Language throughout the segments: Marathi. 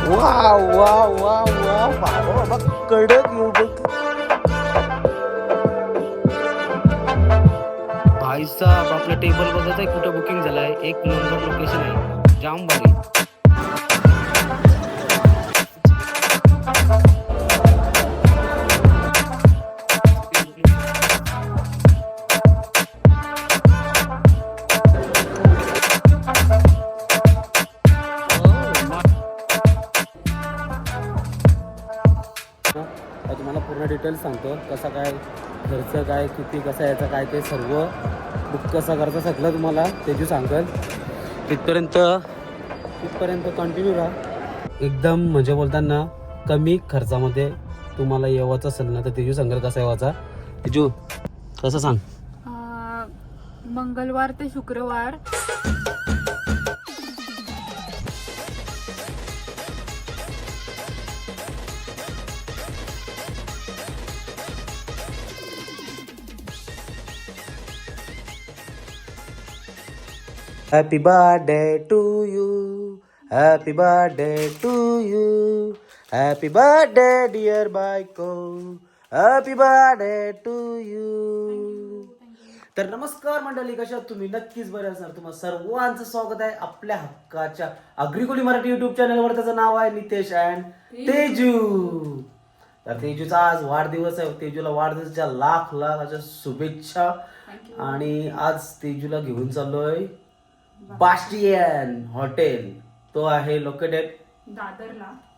वा वा वा वा बाबा कडक येऊ बघ. भाई साहब आपला टेबल बघत आहे कुठं बुकिंग झालाय. एक नंबर लोकेशन आहे, जाम भारी. तुम्हाला पूर्ण डिटेल्स सांगतो, कसा काय खर्च, काय किती, कसा यायचा काय, ते सर्व बुक कसा करायचं सगळं तुम्हाला तेजू सांगेल. तिथपर्यंत कंटिन्यू राहा. एकदम म्हणजे बोलताना कमी खर्चामध्ये तुम्हाला येवाचं असेल ना तर तेजू सांगेल कसा येवाचा. तेजू कसं सांग. मंगळवार ते शुक्रवार happy birthday to you, happy birthday to you, happy birthday dear बायको, हॅपी बर्थडे टू यू. तर नमस्कार मंडळी, कशा आहात तुम्ही? नक्कीच बरे असणार. तुम्हाला सर्वांचं स्वागत आहे आपल्या हक्काच्या अग्रिकोली मराठी युट्यूब चॅनलवर. त्याचं नाव आहे नितेश अँड तेजू. तर तेजूचा आज वाढदिवस आहे. तेजूला वाढदिवसाच्या लाख लाख अशा शुभेच्छा. आणि आज तेजूला घेऊन चाललोय बास्टियन हॉटेल. तो आहे लोकेटेड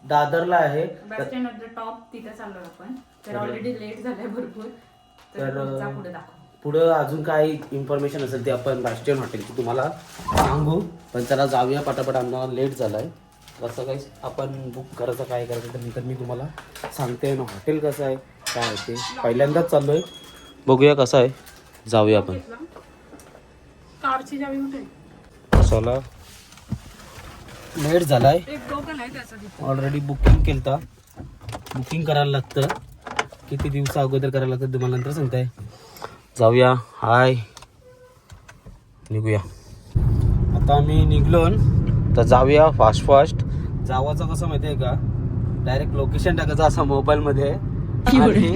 दादरला आहे. टॉप तिथे चाललोय आपण. तर ऑलरेडी लेट झालाय भरपूर. तर पुढं अजून काही इन्फॉर्मेशन असेल ते आपण बास्टियन हॉटेलची तुम्हाला सांगू. पण चला जाऊया पटापट, आम्हाला लेट झालाय. कसं काही आपण बुक करायचं काय करायचं तर नंतर मी तुम्हाला सांगते ना. हॉटेल कसं आहे काय आहे ते पहिल्यांदाच चाललोय, बघूया कसं आहे. जाऊया आपण. कारची चावी कुठे? चला लेट झालाय. ऑलरेडी बुकिंग केलता. बुकिंग करायला लागतं. किती दिवसा अगोदर करायला लागतं तुम्हाला नंतर सांगताय. जाऊया. हाय, निघूया. आता आम्ही निघलो तर जाऊया फास्ट. जावाचं कसं माहिती आहे का, डायरेक्ट लोकेशन टाकायचं असं मोबाईलमध्ये आणि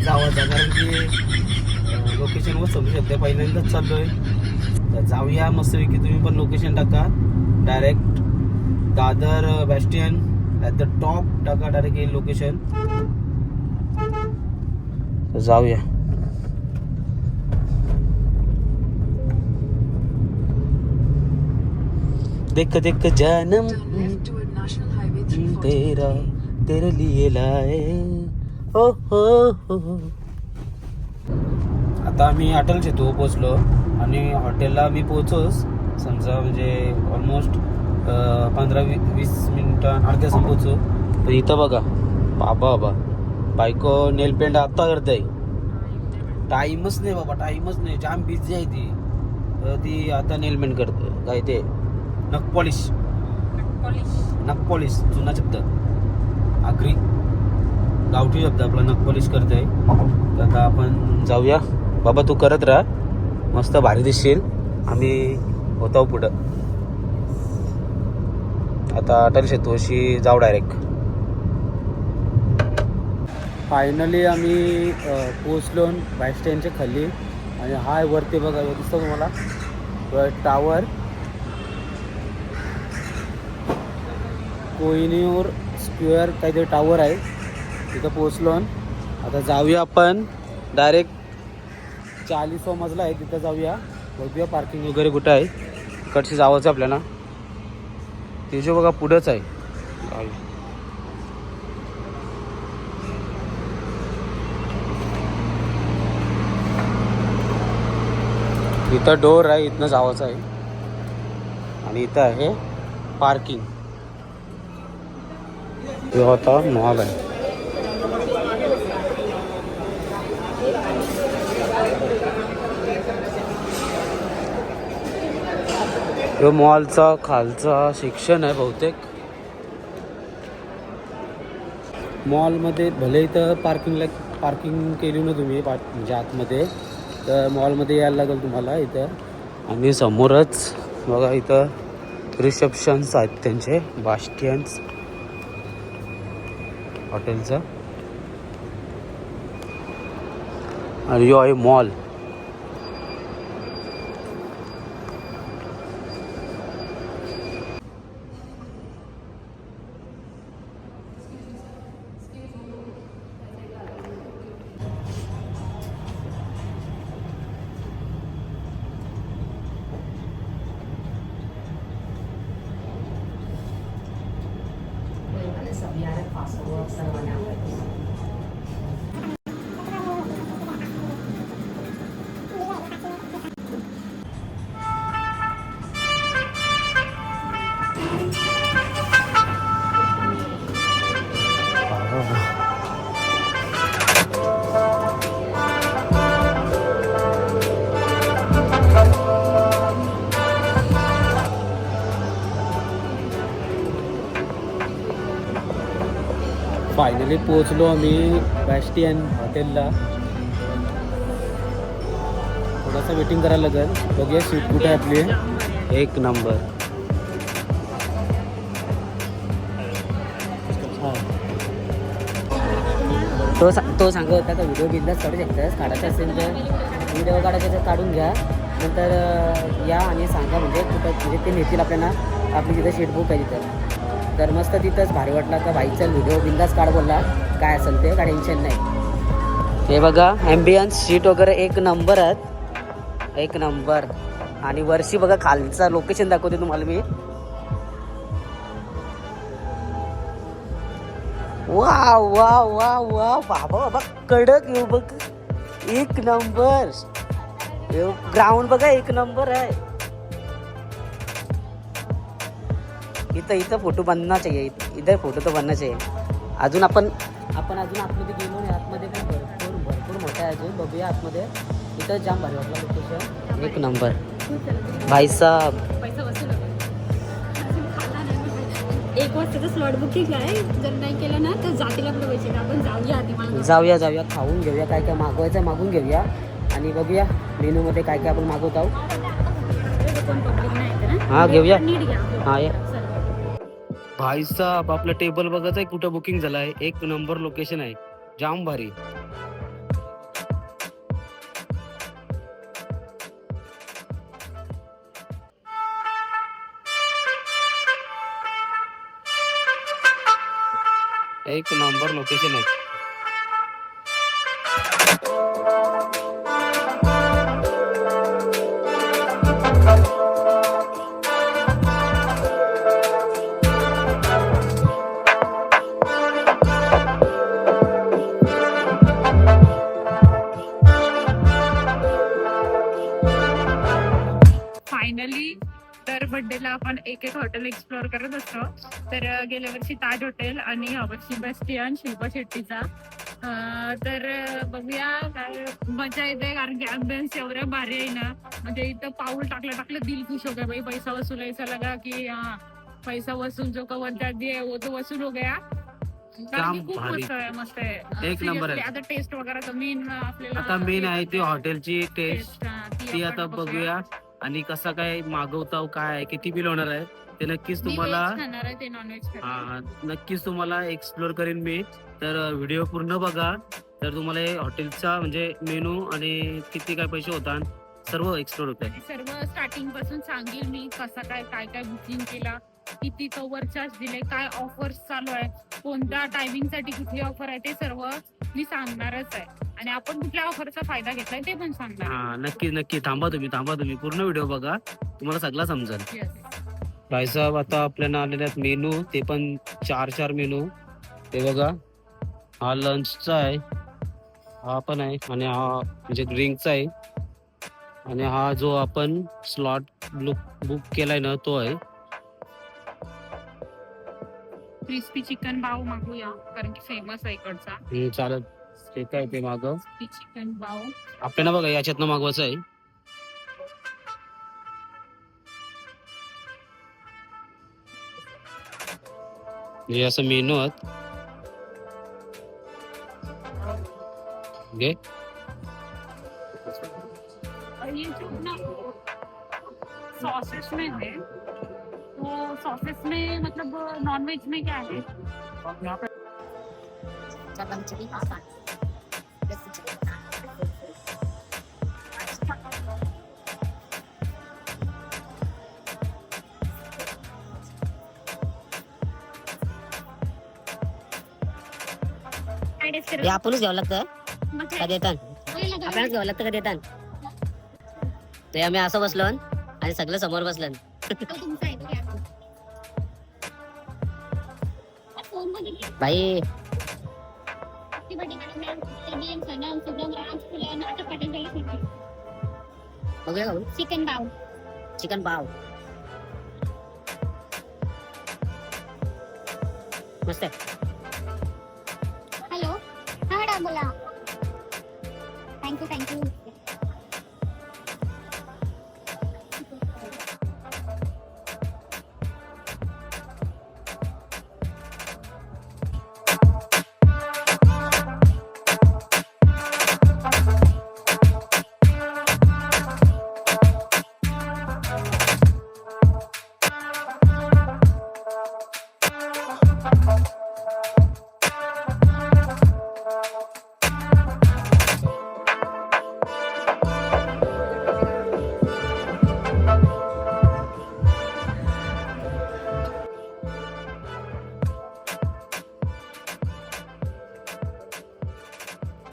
जावाचं, कारण की लोकेशनवर समजू शकते. पहिल्यांदाच चाललोय तर जाऊया मस्तपैकी. तुम्ही पण लोकेशन टाका, direct Dadar Bastian at the top टाका, डायरेक्ट हे लोकेशन. जाऊया. देख देख जानम तेरा तेरे लिए लाए हो हो हो. आता आम्ही अटल सेतू पोचलो आणि हॉटेलला मी पोहोचोच समजा म्हणजे ऑलमोस्ट 15-20 मिनिटं अर्ध्या तासात पोहोचू. पण इथं बघा बाबा बायको नेल पेंट आता करते. टाईमच नाही बाबा, टाईमच नाही. जाम बिझी आहे ती. ती आता नेल पेंट करते. काय ते नख पॉलिश जुना शब्द, आगरी गावठी शब्द आपला. नख पॉलिश करते. तर आता आपण जाऊया. बाबा तू करत राहा, मस्त भारी दिसशील. आम्ही होतो पुढं. आता अटल सेतूशी जाऊ डायरेक्ट. फायनली आम्ही पोचलो बास्टियनच्या खाली. आणि हाय वरती बघा, दिसतो तुम्हाला टावर. कोहिनूर स्क्वेअर काहीतरी टावर आहे, तिथं पोचलो. आता जाऊया आपण डायरेक्ट 40वा मजला आहे, तिथं जाऊया. बघूया पार्किंग वगैरे कुठं आहे. इकडची जावंच आपल्याला. तेजू बघा पुढंच आहे. इथं डोर आहे, इथनं जावंच आहे. आणि इथं आहे पार्किंग. होता मॉल आहे. यो मॉलचा खालचा सेक्शन आहे बहुतेक. मॉलमध्ये भले इथं पार्किंग केली ना तुम्ही म्हणजे आतमध्ये, तर मॉलमध्ये यायला लागेल तुम्हाला इथं. आणि समोरच बघा इथं रिसेप्शन्स आहेत त्यांचे बास्टियन्स. हॉटेलचा. आणि यो आहे मॉल. फायनली पोहोचलो आम्ही बॅस्टियन हॉटेलला. थोडासा वेटिंग करायला लागेल. बघूया सीट कुठे आहे आपली. एक नंबर. तो सांगत होता का व्हिडिओ बिंदास काढू शकतास. काढायचं असेल तर व्हिडिओ काढायचं तर काढून घ्या. नंतर या आणि सांगा म्हणजे कुठं म्हणजे ते नेतील आपल्याला. आपली तिथं सीट बुक आहे तिथं. तर मस्त तिथंच भारी वाटला का बाईकचा व्हिडिओ बिंदास काढ बोलला. काय असेल ते काय टेन्शन नाही. हे बघा ॲम्बियन्स सीट वगैरे एक नंबर आहेत. एक नंबर. आणि वरशी बघा खालचा लोकेशन दाखवते तुम्हाला मी. वा वा वा वा बाबा बाबा कडक येऊ बघ. एक नंबर. ग्राउंड बघा एक नंबर आहे. इथं फोटो बनना चाहिए. इधर फोटो तो बनना चाहिए. अजून आपण अजून आतमध्ये गेलो नाही. आतमध्ये पण भरपूर मोठं आहे अजून. बघूया आतमध्ये. इथं जाम भारी वाटला लोकेशन. एक नंबर. भाई साहब पैसा वसूल होतो. एक वाजताचं स्लॉट बुकिंग आहे. जर नाही केलं ना तर जातील आपले पैसे. आपण जाऊया आधी. मला जाऊया खाऊन घेऊया. काय काय मागवायचं मागून घेऊया. आणि बघूया मेनूमध्ये काय काय आपण मागवत आहोत. कोण पब्लिक नाही येते ना. हां घेऊया. नीट घ्या. हां ये. भाई साहब आपलं टेबल बघायचं आहे कुठं बुकिंग झालं आहे. एक नंबर लोकेशन आहे. जाम भारी. एक नंबर लोकेशन आहे. फायनली दर बर्थडेला आपण एक हॉटेल एक्सप्लोअर करत असतो. तर गेल्या वर्षी ताज हॉटेल आणि यावर्षी बॅस्टियन शिल्पा शेट्टीचा. तर बघूया काय मजा येते. कारण की ॲम्बियन्स एवढ्या भारी आहे ना. म्हणजे इथं पाऊल टाकलं दिल खुश हो गया. भाई पैसा वसूलायचा लगा की पैसा वसूल जो कवर दिया वो तो वसूल हो गया. खूप मस्त आहे. एक नंबर आहे. आता टेस्ट वगैरे मेन आपल्याला आता मेन आहे ती हॉटेलची टेस्ट. ती आता बघूया. आणि कसं काय मागवता काय आहे किती बिल होणार आहे ते नक्कीच तुम्हाला नक्कीच तुम्हाला एक्सप्लोर करेन मी. तर व्हिडिओ पूर्ण बघा. तर तुम्हाला हॉटेलचा म्हणजे मेनू आणि किती काय पैसे होतात सर्व एक्सप्लोर होत आहे. सर्व स्टार्टिंग पासून सांगेल मी कसं काय बुकिंग केला. किती कव्हर चार्ज दिले. काय ऑफर्स चालू आहे. कोणत्या टायमिंग साठी कुठली ऑफर आहे ते सर्व मी सांगणारच आहे. आणि आपण कुठल्या ऑफरचा फायदा घेतलाय ते पण सांगणार. हा नक्की थांबा तुम्ही पूर्ण व्हिडिओ बघा. तुम्हाला सगळं समजेल. भाईसाहेब आता आपल्याला आलेले आहेत मेनू. ते पण चार मेनू. ते बघा हा लंचचा आहे. हा पण आहे. आणि हा म्हणजे ड्रिंकचा आहे. आणि हा जो आपण स्लॉट बुक केलाय ना तो आहे. क्रिस्पी चिकन बाव मागूया कारण की फेमस आहे इकडचा. चालेल ते काय ते मागव. चिकन बाव आपल्याला बघा याच्यातनं मागवायचं आहे. हे असं मेनू आहेत. घे. ये जो ना सॉसेस में है तो सॉसेस में मतलब नॉन वेज में क्या है. काय taste हे करू? आपणच घ्यावं लागतं मग का काय? देतात आपल्यालाच घ्यावं लागतं का देतात ते आम्ही असं बसलो आणि सगळं समोर बसलं तो तुमचा आहे, तो घ्या. फोन मध्ये घे. भाई ती बडी मॅडम मॅम, सलीम, सनम, शुभम, राज, फुलन, आता पटेल झाली सुट्टी. बघूया का चिकन बाव. चिकन पाव मस्त आहे हॅलो, हा मॅडम बोला. Thank you thank you.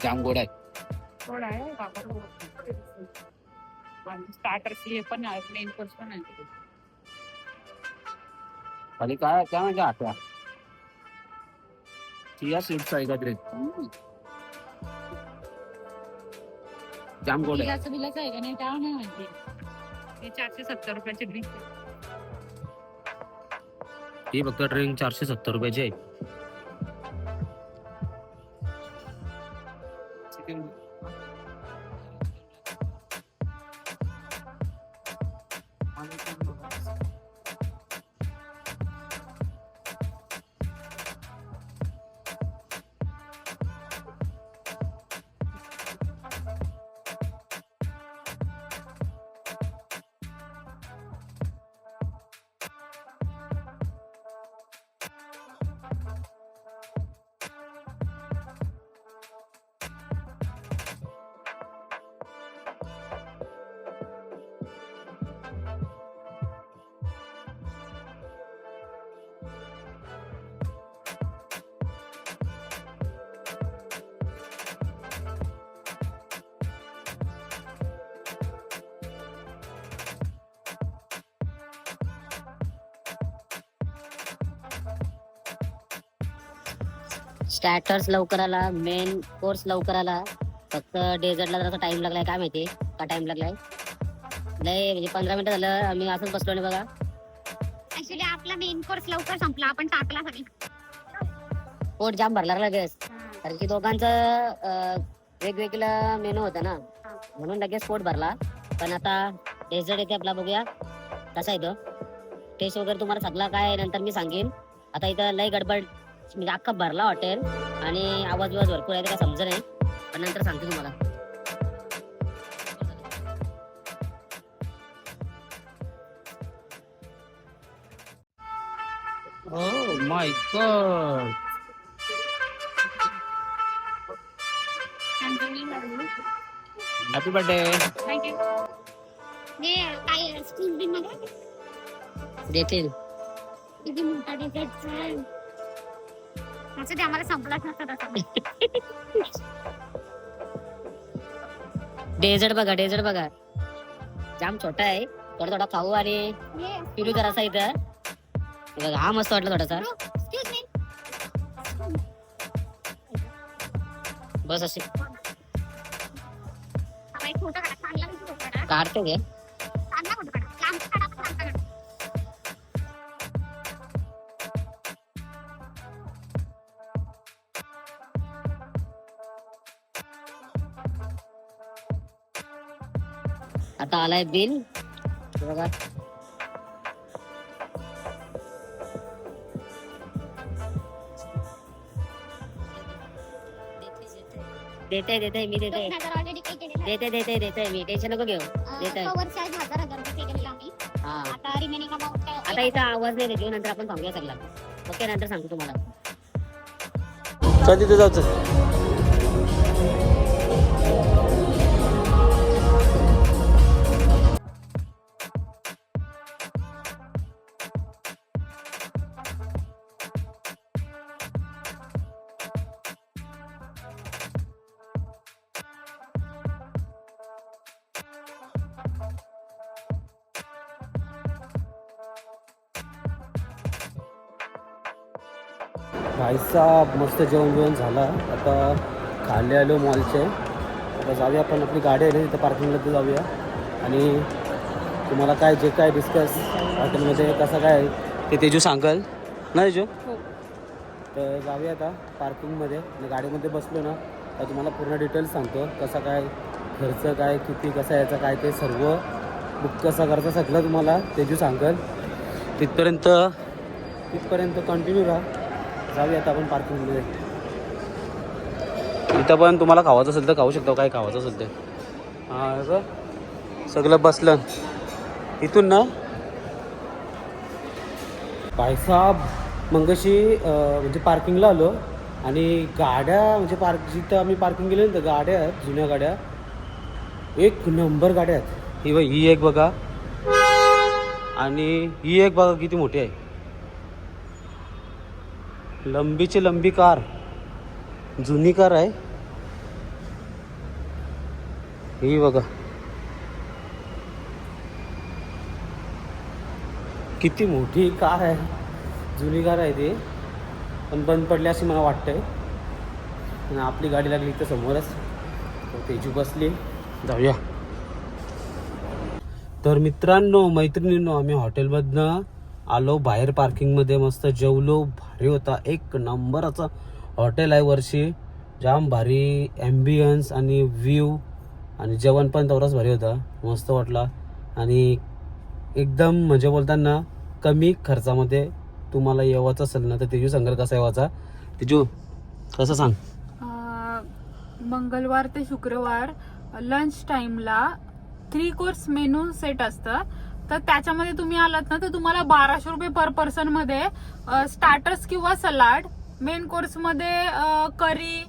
जाम गोड आहे थोडा आहे स्टार्टर्स हे पण आहे, मेन कोर्स पण आहे. खाली काय काय म्हणजे आठवा चिया सीड्स आहे का जाम गोड आहे बिलाचं बिलाचं आहे का नाही त्या नाही माहिती. हे 470 रुपयाचे ड्रिंक. ही फक्त ड्रिंक 470 रुपयाची आहे स्टार्टर्स लवकर आला मेन कोर्स लवकर आला फक्त डेझर्टला जरा टाइम लागलाय काय माहिती का टाइम लागलाय लय म्हणजे 15 मिनिटं झालं आम्ही असंच बसलो आणि बघा ऍक्च्युली आपला मेन कोर्स लवकर संपला, आपण टाकला सगळी. पोट जाम भरला लगेच कारण की दोघांचं वेगवेगळं मेनू होता ना म्हणून लगेच पोट भरला. पण आता डेझर्ट येते आपला बघूया कसा आहे तो टेस्ट वगैरे तुम्हाला सगळा काय नंतर मी सांगेन. आता इथं लय गडबड म्हणजे अख्खा भरला हॉटेल आणि आवाज भरपूर आहे ते काय समज नाही पण नंतर सांगते तुम्हाला. Oh my god. Happy birthday. Thank you. हे काय स्कूल बिल मध्ये देतील. किती मोठा डिझर्ट आहे. असं ते आम्हाला संपलाच नसतं तसं. डेझर्ट बघा जाम छोटा आहे थोडा थोडा खाऊ आणि हे, पिलू जरासा इथं हे बघा हा मस्त वाटला थोडासा excuse me. बस असे हा एक फोटो काढा, चांगला फोटो काढा. काढते घे चांगला फोटो काढा. लांब काढा, पण चांगला काढा. आता आलाय बिल बघा देते मी देते 2,000 already pay केलेलं आहे. देते मी टेन्शन नको घेऊ देते कवरचे आहेत 1,000 रुपये केलेले आम्ही. हा आता रिमेनिंग अमाऊंट आता इथं आवाज नाही देऊ नंतर आपण सांगूया सगळा ओके नंतर सांगतो तुम्हाला चल तिथे जाऊ चल. भाईसा मस्त जेवण झाला. आता खाली आलो मॉलचे. आता जाऊया आपण, आपली गाडी आहे ना तिथं पार्किंगला तर जाऊया आणि तुम्हाला काय जे काय डिस्कस हॉटेलमध्ये कसं काय ते तेजू सांगाल ना तेजू. तर जाऊया आता पार्किंगमध्ये आणि गाडीमध्ये बसलो ना तर तुम्हाला पूर्ण डिटेल्स सांगतो कसं काय खर्च काय किती कसा यायचा काय ते सर्व बुक कसा करायचा सगळं तुम्हाला तेजू सांगाल. तिथपर्यंत कंटिन्यू राहा. जाऊया आता आपण पार्किंगमध्ये. इथं पण तुम्हाला खावायचं असेल तर खाऊ शकता, काय खावायचं असेल ते. हां सगळं बसलं इथून ना. भाईसाब मंगशी म्हणजे पार्किंगला आलो आणि गाड्या म्हणजे जिथं आम्ही पार्किंग केली ना गाड्या आहेत जुन्या गाड्या, एक नंबर गाड्या आहेत. ही एक बघा आणि ही एक बघा किती मोठी आहे. लंबीची लंबी कार, जुनी कार आहे ही बघा. किती मोठी कार आहे, जुनी कार आहे ती, पण बंद पडली अशी मला वाटतंय. आणि आपली गाडी लागली इथं समोरच. तेजू बसली. जाऊया. तर मित्रांनो मैत्रिणींनो आम्ही हॉटेलमधनं आलो बाहेर पार्किंगमध्ये. मस्त जेवलो, भारी होता, एक नंबरचा हॉटेल आहे. वर्षी जाम भारी ॲम्बियन्स आणि व्ह्यू आणि जेवण पण तेवढाच भारी होता, मस्त वाटला. आणि एकदम म्हणजे बोलताना कमी खर्चामध्ये तुम्हाला येवायचं असेल ना तर तेजू संघ कसा येवायचा तेजू कसं सांग. मंगळवार ते शुक्रवार लंच टाइमला 3 कोर्स मेनू सेट असतं. तर त्याच्यामध्ये तुम्ही आलात ना तर तुम्हाला 1200 रुपये पर पर्सन मध्ये स्टार्टर्स किंवा सलाड, मेन कोर्स मध्ये करी,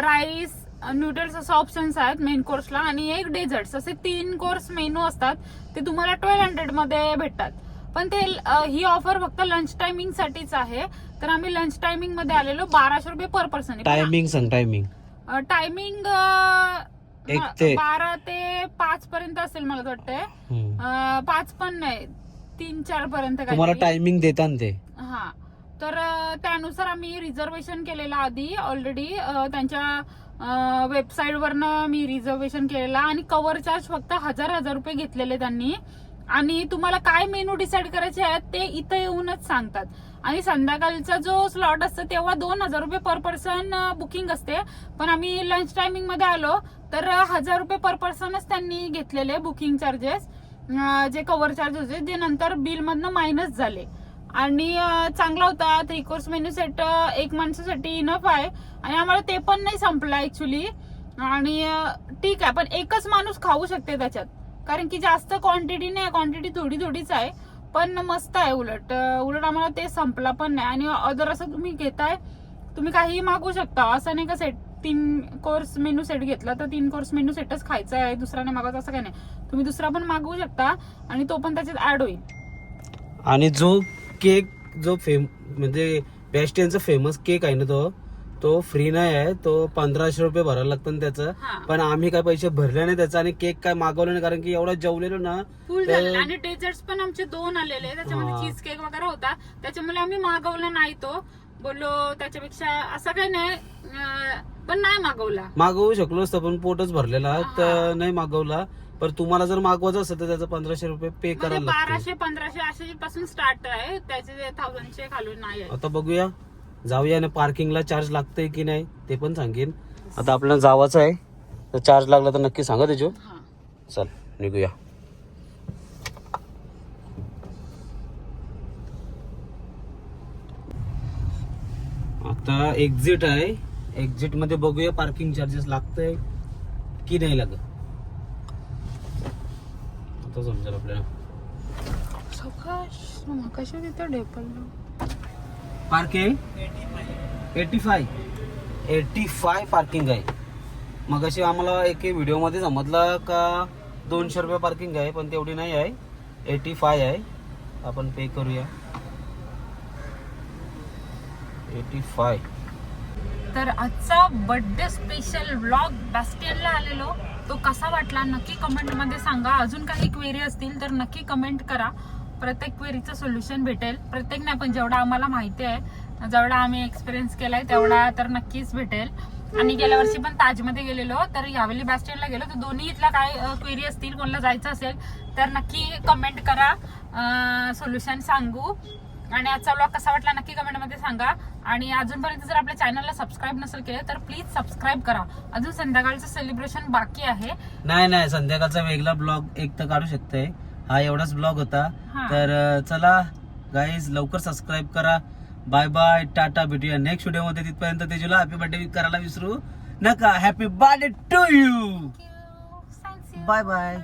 राईस, नूडल्स असे ऑप्शन्स आहेत मेन कोर्सला आणि एक डेझर्ट्स, असे 3 कोर्स मेनू असतात. ते तुम्हाला 1200 मध्ये भेटतात. पण ते ही ऑफर फक्त लंच टायमिंग साठीच आहे. तर आम्ही लंच टायमिंग मध्ये आलेलो 1200 रुपये पर पर्सन. टायमिंग सांग. टायमिंग 12 ते 5 पर्यंत असेल मला वाटतंय. 5 पण नाही, 3-4 पर्यंत तुम्हाला टायमिंग देतात ते. हा, तर त्यानुसार आम्ही रिझर्वेशन केलेलं आधी ऑलरेडी त्यांच्या वेबसाईट वरनं मी रिझर्वेशन केलेला आणि कव्हर चार्ज फक्त 1000 रुपये घेतलेले त्यांनी. आणि तुम्हाला काय मेनू डिसाईड करायचे आहेत ते इथं येऊनच सांगतात. आणि संध्याकाळचा जो स्लॉट असतो तेव्हा 2000 रुपये पर पर्सन बुकिंग असते. पण आम्ही लंच टायमिंग मध्ये आलो तर 1000 रुपये पर पर्सनच त्यांनी घेतलेले बुकिंग चार्जेस, जे कव्हर चार्ज होते जे नंतर बिल मधनं मायनस झाले. आणि चांगला होता. 3 कोर्स मेन्यू सेट एक माणसासाठी इनफ आहे आणि आम्हाला ते पण नाही संपला ऍक्च्युली. आणि ठीक आहे, पण एकच माणूस खाऊ शकते त्याच्यात, कारण की जास्त क्वांटिटी नाही, क्वांटिटी थोडीच आहे. पण मस्त आहे. उलट आम्हाला ते संपला पण नाही. आणि अदर असं तुम्ही घेताय, तुम्ही काहीही मागू शकता. असं नाही का 3 कोर्स मेनू सेट घेतला तर 3 कोर्स मेनू सेटच खायचा आहे, दुसरा नाही मागवायचा असं काही नाही. तुम्ही दुसरा पण मागवू शकता आणि तो पण त्याच्यात ऍड होईल. आणि जो केक म्हणजे बेस्टियनचा फेमस केक आहे ना तो फ्री नाही आहे. तो 1500 रुपये भरायला लागतं त्याचं. पण आम्ही काय पैसे भरले नाही त्याचा आणि केक काय मागवलं नाही, कारण की एवढा जेवलेलो ना. फुल झालेलं. आणि डेझर्ट्स पण आमचे 2 आलेले, त्याच्यामध्ये चीज केक वगैरे होता, त्याच्यामुळे आम्ही मागवला नाही. तो बोललो त्याच्यापेक्षा असं काही नाही, पण नाही मागवू शकलो असतं पण पोटच भरलेला तर नाही मागवला. पण तुम्हाला जर मागवायचं असेल तर त्याचं 1500 रुपये पे करायला लागतं. 1200-1500 असे पासून स्टार्ट आहे, त्याचे 1000चे खालून नाही आहे. आता बघूया, जाऊया ना. पार्किंगला चार्ज लागतंय की नाही ते पण सांगेन. आता आपल्याला जावाचं आहे तर चार्ज लागला तर नक्की सांगा त्याच्या. चल निघूया. आता एक्झिट आहे. एक्झिट मध्ये बघूया पार्किंग चार्जेस लागतंय की नाही लागत. आता समजेल आपल्याला. कशा तिथं ढेपल पार्किंग 85 85 पार्किंग आहे. मग अशी आम्हाला एक व्हिडिओमध्ये समजलं का 200 रुपये पार्किंग आहे, पण तेवढी नाही आहे, 85 आहे. आपण पे करूया 85. तर आजचा बर्थडे स्पेशल व्लॉग बॅस्टियनला आलेलो तो कसा वाटला नक्की कमेंटमध्ये सांगा. अजून काही क्वेरी असतील तर नक्की कमेंट करा. प्रत्येक क्वेरीचं सोल्युशन भेटेल. प्रत्येक नाही पण जेवढा आम्हाला माहिती आहे, जेवढा आम्ही एक्सपिरियन्स केलाय तेवढा तर नक्कीच भेटेल. आणि गेल्या वर्षी पण ताजमध्ये गेलेलो, तर यावेळी बॅस्टियनला गेलो, तर दोन्ही इथला काय क्वेरी असतील, कोणाला जायचं असेल तर नक्की कमेंट करा, सोल्युशन सांगू. आणि आजचा व्लॉग कसा वाटला नक्की कमेंटमध्ये सांगा. आणि अजूनपर्यंत जर आपल्या चॅनलला सबस्क्राईब नसेल केलं तर प्लीज सबस्क्राईब करा. अजून संध्याकाळचं सेलिब्रेशन बाकी आहे. नाही संध्याकाळचा वेगळा ब्लॉग एक तर काढू शकते. हा एवढाच ब्लॉग होता. हा. तर चला गाईज, लवकर सबस्क्राईब करा. बाय बाय, टाटा, भेटूया नेक्स्ट व्हिडिओ मध्ये. तिथपर्यंत तेजूला हॅपी बर्थडे करायला विसरू नका. Happy birthday to you. Bye bye.